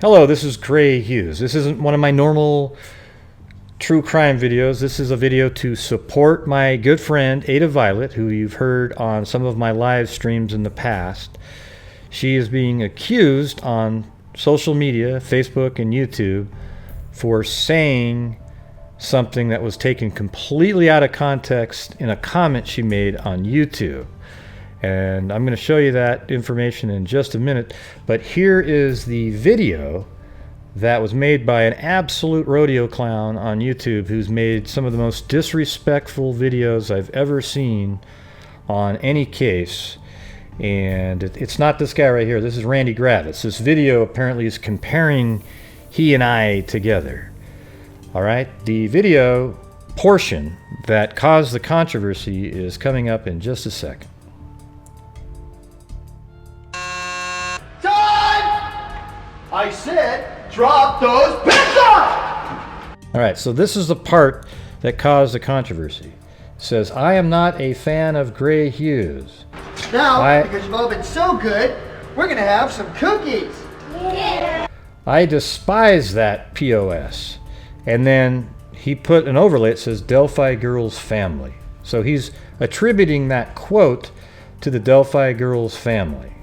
Hello, this is Gray Hughes. This isn't one of my normal true crime videos. This is a video to support my good friend Ada Violet, who you've heard on some of my live streams in the past. She is being accused on social media, Facebook and YouTube, for saying something that was taken completely out of context in a comment she made on YouTube. And I'm going to show you that information in just a minute. But here is the video that was made by an absolute rodeo clown on YouTube who's made some of the most disrespectful videos I've ever seen on any case. And it's not this guy right here. This is Randy Gravitz. This video apparently is comparing he and I together. All right, the video portion that caused the controversy is coming up in just a second. I said, drop those pistols! All right, so this is the part that caused the controversy. It says, I am not a fan of Gray Hughes. Now, because you've all been so good, we're going to have some cookies. Yeah. I despise that POS. And then he put an overlay that says, Delphi Girls Family. So he's attributing that quote to the Delphi Girls family.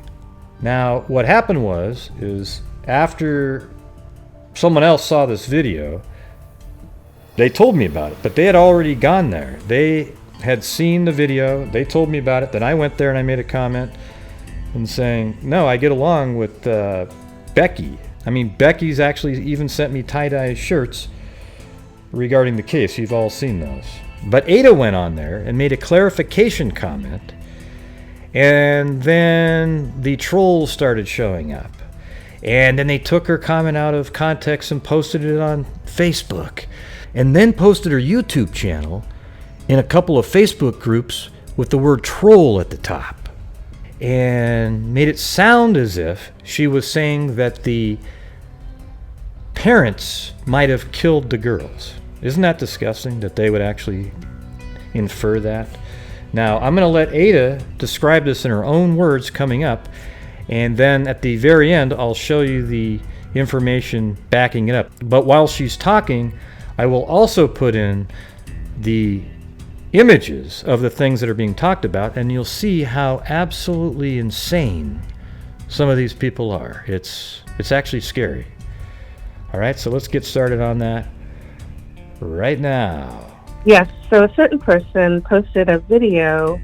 Now, what happened is after someone else saw this video, they told me about it, but they had already gone there. They had seen the video, they told me about it, then I went there and I made a comment and saying, no, I get along with Becky. I mean, Becky's actually even sent me tie-dye shirts regarding the case. You've all seen those. But Ada went on there and made a clarification comment, and then the trolls started showing up. And then they took her comment out of context and posted it on Facebook. And then posted her YouTube channel in a couple of Facebook groups with the word troll at the top. And made it sound as if she was saying that the parents might have killed the girls. Isn't that disgusting that they would actually infer that? Now, I'm going to let Ada describe this in her own words coming up. And then at the very end, I'll show you the information backing it up. But while she's talking, I will also put in the images of the things that are being talked about, and you'll see how absolutely insane some of these people are. It's actually scary. All right, so let's get started on that right now. Yes, so a certain person posted a video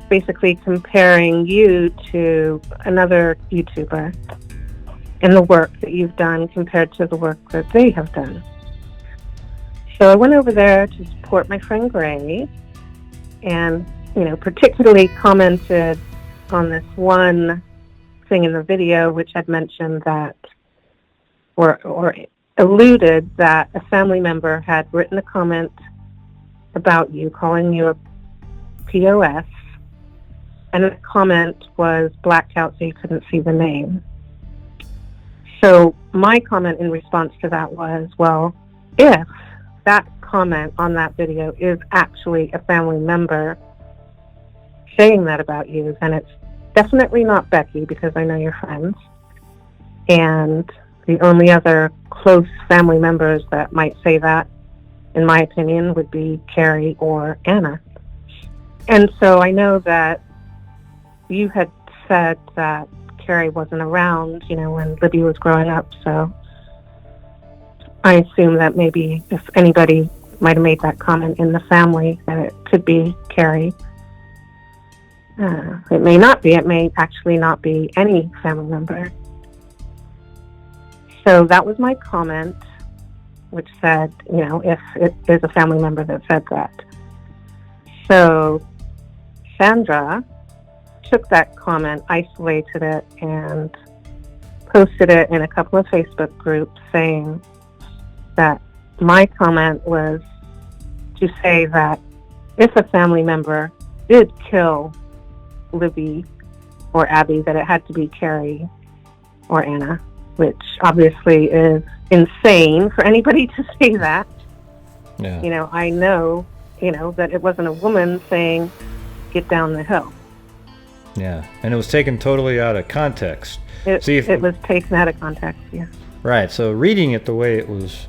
basically comparing you to another YouTuber and the work that you've done compared to the work that they have done. So I went over there to support my friend Gray and, particularly commented on this one thing in the video which had mentioned that or alluded that a family member had written a comment about you, calling you a POS. And the comment was blacked out so you couldn't see the name. So my comment in response to that was, well, if that comment on that video is actually a family member saying that about you, then it's definitely not Becky, because I know you're friends. And the only other close family members that might say that, in my opinion, would be Carrie or Anna. And so I know that you had said that Carrie wasn't around, when Libby was growing up, so I assume that maybe if anybody might have made that comment in the family, that it could be Carrie. It may not be. It may actually not be any family member. So that was my comment, which said, if it is a family member that said that. So Sandra took that comment, isolated it, and posted it in a couple of Facebook groups saying that my comment was to say that if a family member did kill Libby or Abby, that it had to be Carrie or Anna, which obviously is insane for anybody to say that. Yeah. I know, that it wasn't a woman saying, get down the hill. Yeah, and it was taken totally out of context. It was taken out of context, yeah. Right, so reading it the way it was,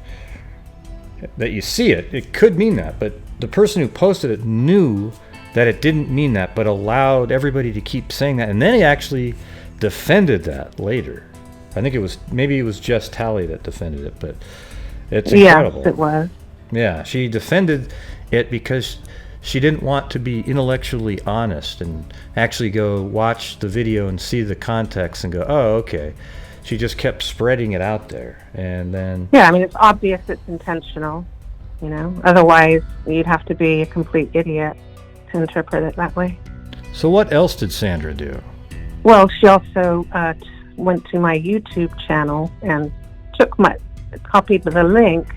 that you see it, it could mean that, but the person who posted it knew that it didn't mean that, but allowed everybody to keep saying that, and then he actually defended that later. I think maybe it was Jess Talley that defended it, but it's incredible. Yes, it was. Yeah, she defended it because she didn't want to be intellectually honest and actually go watch the video and see the context and go, oh, okay. She just kept spreading it out there, and then... Yeah, I mean, it's obvious it's intentional, you know? Otherwise, you'd have to be a complete idiot to interpret it that way. So what else did Sandra do? Well, she also went to my YouTube channel and copied the link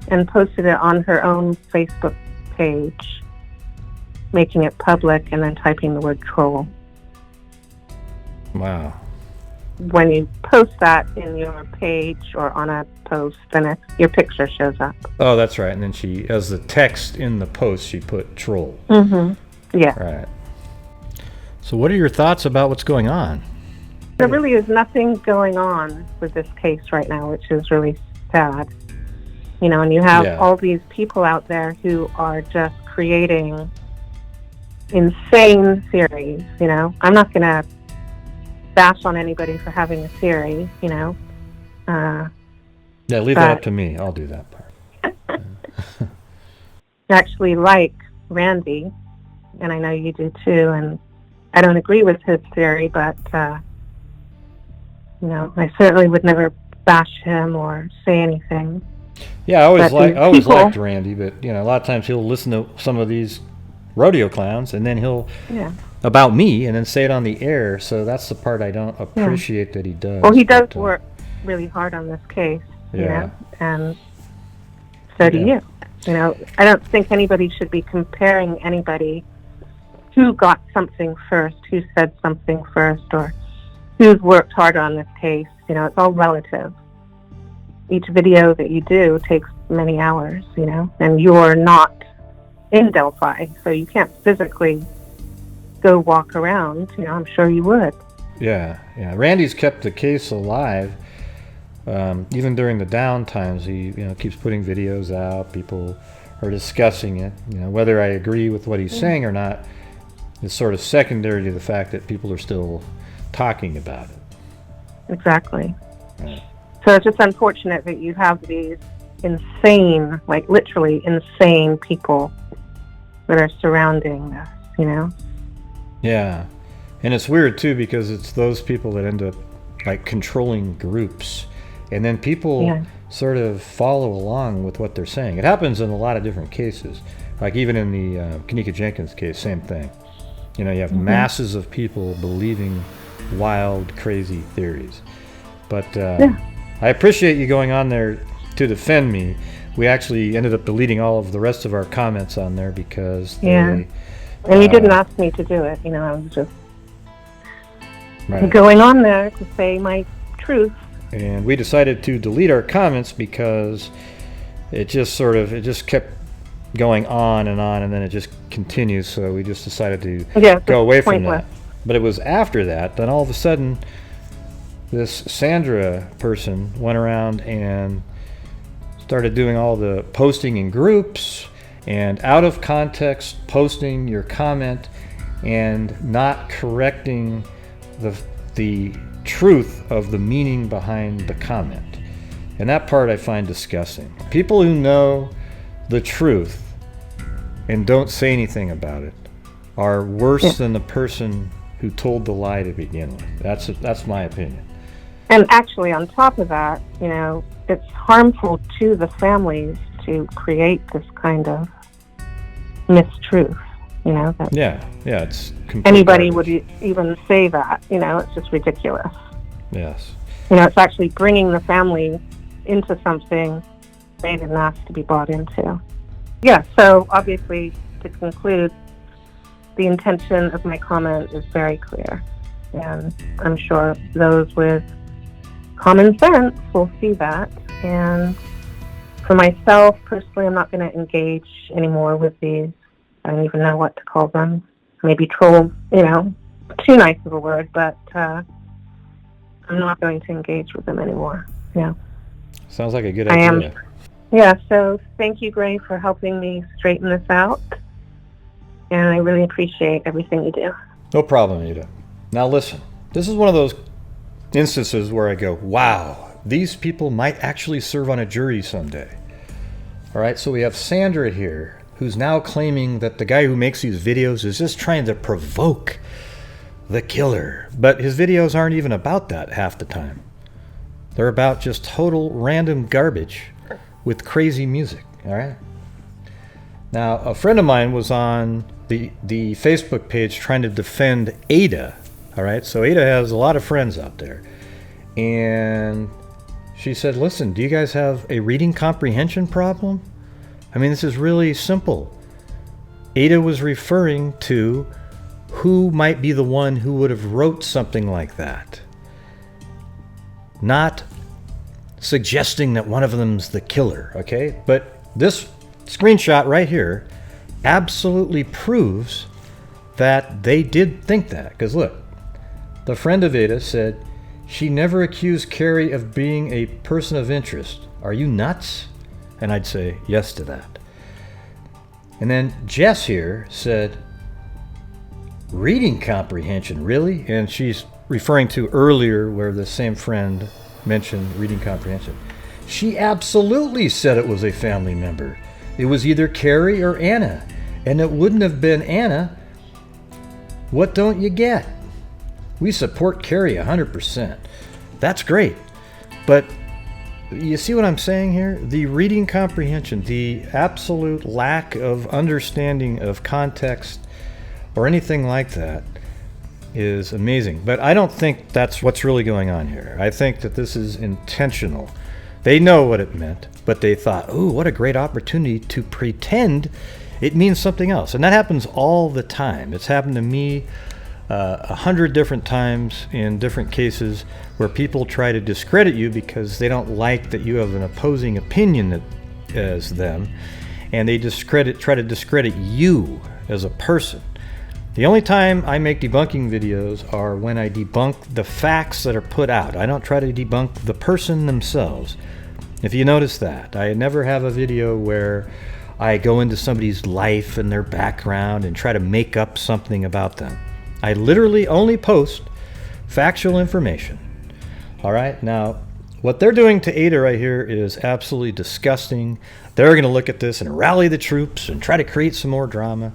and posted it on her own Facebook page, making it public and then typing the word troll. Wow. When you post that in your page or on a post, then your picture shows up. Oh, that's right. And then she, as the text in the post, she put troll. Mm-hmm. Yeah. Right. So what are your thoughts about what's going on? There really is nothing going on with this case right now, which is really sad. You know, and you have all these people out there who are just creating insane theories, you know. I'm not going to bash on anybody for having a theory, you know. Yeah, leave that up to me. I'll do that part. I actually like Randy, and I know you do too, and I don't agree with his theory, but, you know, I certainly would never bash him or say anything. Yeah, I always liked Randy, but, you know, a lot of times he'll listen to some of these rodeo clowns, and then he'll... Yeah. About me, and then say it on the air, so that's the part I don't appreciate that he does. Well, he does work really hard on this case, you know, and so do you. You know, I don't think anybody should be comparing anybody who got something first, who said something first, or who's worked hard on this case. You know, it's all relative. Each video that you do takes many hours, you know, and you're not in Delphi, so you can't physically go walk around. You know, I'm sure you would. Yeah. Randy's kept the case alive, even during the down times. He, you know, keeps putting videos out. People are discussing it. You know, whether I agree with what he's saying or not is sort of secondary to the fact that people are still talking about it. Exactly. Right. So it's just unfortunate that you have these insane, like literally insane people that are surrounding this, you know? Yeah, and it's weird too because it's those people that end up like controlling groups, and then people sort of follow along with what they're saying. It happens in a lot of different cases, like even in the Kanika Jenkins case, same thing. You know, you have masses of people believing wild, crazy theories. But I appreciate you going on there to defend me. We actually ended up deleting all of the rest of our comments on there because they... And you didn't ask me to do it, you know, I was just going on there to say my truth. And we decided to delete our comments because it just kept going on, and then it just continues, so we just decided to go away from that. But it was after that, then all of a sudden, this Sandra person went around and started doing all the posting in groups, and out of context posting your comment and not correcting the truth of the meaning behind the comment. And that part I find disgusting. People who know the truth and don't say anything about it are worse than the person who told the lie to begin with. That's my opinion. And actually, on top of that, you know, it's harmful to the families to create this kind of mistruth, you know. That it's anybody would even say that, you know, it's just ridiculous. Yes. You know, it's actually bringing the family into something they didn't ask to be brought into. Yeah, so obviously, to conclude, the intention of my comment is very clear. And I'm sure those with common sense will see that. And for myself, personally, I'm not going to engage anymore with these. I don't even know what to call them. Maybe trolls, you know. too nice of a word, but I'm not going to engage with them anymore. Yeah. Sounds like a good I idea. am. Yeah, so thank you, Gray, for helping me straighten this out. And I really appreciate everything you do. No problem, Ada. Now listen, this is one of those instances where I go, wow, these people might actually serve on a jury someday. All right, so we have Sandra here, who's now claiming that the guy who makes these videos is just trying to provoke the killer. But his videos aren't even about that half the time. They're about just total random garbage with crazy music, all right? Now, a friend of mine was on the Facebook page trying to defend Ada, all right? So Ada has a lot of friends out there. And she said, listen, do you guys have a reading comprehension problem? I mean, this is really simple. Ada was referring to who might be the one who would have wrote something like that. Not suggesting that one of them's the killer, okay? But this screenshot right here absolutely proves that they did think that. Because look, the friend of Ada said, she never accused Carrie of being a person of interest. Are you nuts? And I'd say yes to that. And then Jess here said, reading comprehension, really? And she's referring to earlier where the same friend mentioned reading comprehension. She absolutely said it was a family member. It was either Carrie or Anna. And it wouldn't have been Anna. What don't you get? We support Carrie 100%. That's great. But you see what I'm saying here? The reading comprehension, the absolute lack of understanding of context or anything like that is amazing. But I don't think that's what's really going on here. I think that this is intentional. They know what it meant, but they thought, ooh, what a great opportunity to pretend it means something else. And that happens all the time. It's happened to me 100 different times in different cases where people try to discredit you because they don't like that you have an opposing opinion as them, and they try to discredit you as a person. The only time I make debunking videos are when I debunk the facts that are put out. I don't try to debunk the person themselves. If you notice that, I never have a video where I go into somebody's life and their background and try to make up something about them. I literally only post factual information. All right, now what they're doing to Ada right here is absolutely disgusting. They're going to look at this and rally the troops and try to create some more drama.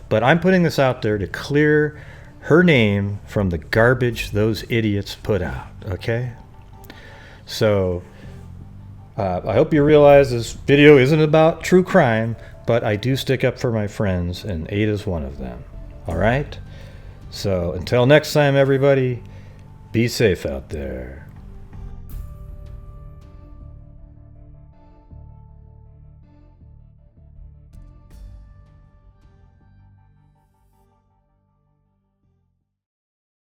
But I'm putting this out there to clear her name from the garbage those idiots put out, okay? So I hope you realize this video isn't about true crime, but I do stick up for my friends, and Ada's one of them, all right? So until next time, everybody, be safe out there.